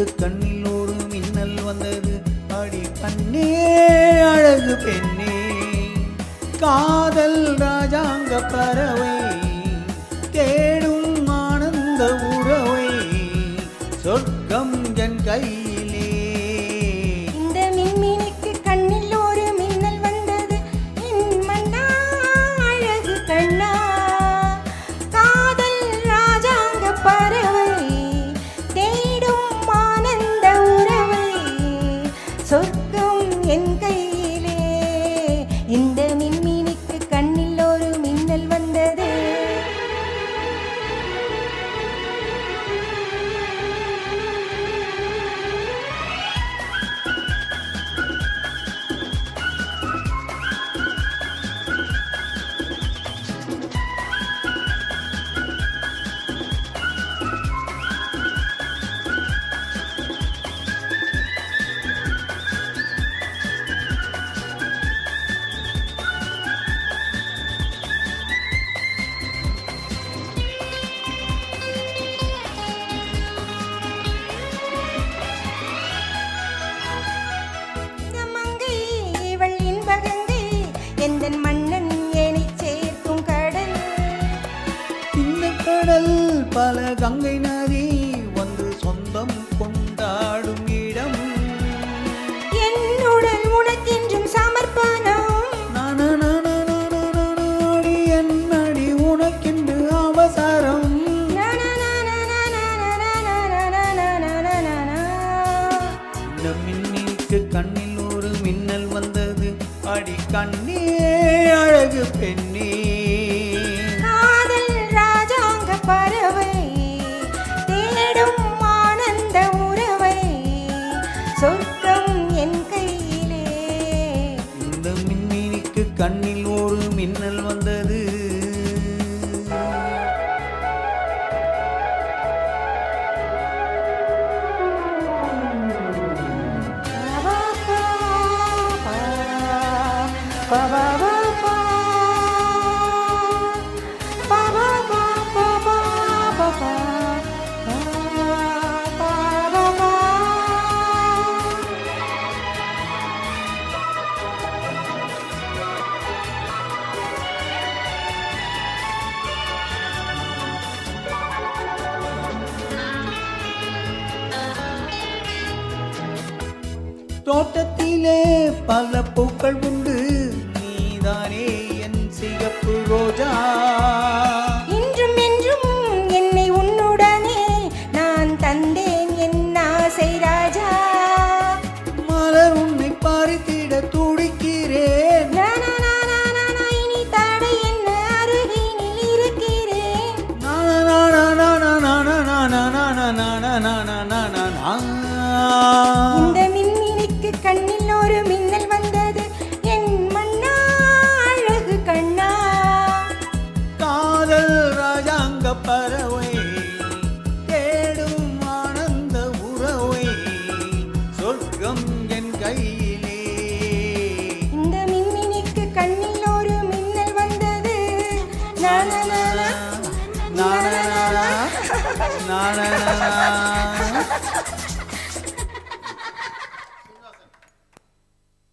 மின்மினிக்கு கண்ணில் ஒரு மின்னல் வந்தது. அடி கண்ணே அழகு பெண்ணே, காதல் ராஜாங்க பறவை தேடும் ஆனந்த உறவை, சொர்க்கம் என் கையிலே. இந்த மின்மினிக்கு கண்ணில் ஒரு மின்னல் வந்தது. என் மன்னா அழகு கண்ணா, காதல் ராஜாங்க பறவை தேடும் ஆனந்த உறவை, சொர்க்கம் என் கையிலே. இந்த மின்மினிக்கு கண்ணில் ஒரு மின்னல் வந்தது. எந்தன் மன்னன் ஏனை சேர்க்கும் கடல், இந்த கடல் பல கங்கை நதி வந்து சொந்தம் கொண்டாடும் இடம். என்னுடன் உனக்கென்றும் சமர்ப்பணம். நாடி என்னடி உனக்கென்று அவசரம். இந்த மின்னிக்கு கண்ணில் ஒரு மின்னல் வந்தது. அடி கண்ணே அழகு பெண்ணே, காதல் ராஜாங்க பறவை தேடும் ஆனந்த உறவை, சொர்க்கம் என் கையிலே. இந்த மின்மினிக்கு கண்ணில் ஒரு மின்னல் வந்தது. Ba ba ba ba, ba ba ba ba ba ba ba, ba ba ba. தோட்டத்திலே பல பூக்கள் உண்டு, நீதானே என் சிகப்பு ரோஜா. இன்றும் என்றும் என்னை உன்னுடனே நான் தந்தேன் என் ஆசை ராஜா. மலர் உன்னை பறித்திட துடிக்கிறேன். இனி தடை என்ன, அருகினில் இருக்கிறேன். இந்த மின்மினிக்கு கண்ணில் ஒரு மின்னல் வந்தது. என் மன்னா அழகு கண்ணா, காதல் ராஜாங்க பறவை தேடும் ஆனந்த உறவை, சொர்க்கம் என் கையிலே. இந்த மின்மினிக்கு கண்ணில் ஒரு மின்னல் வந்தது. நானா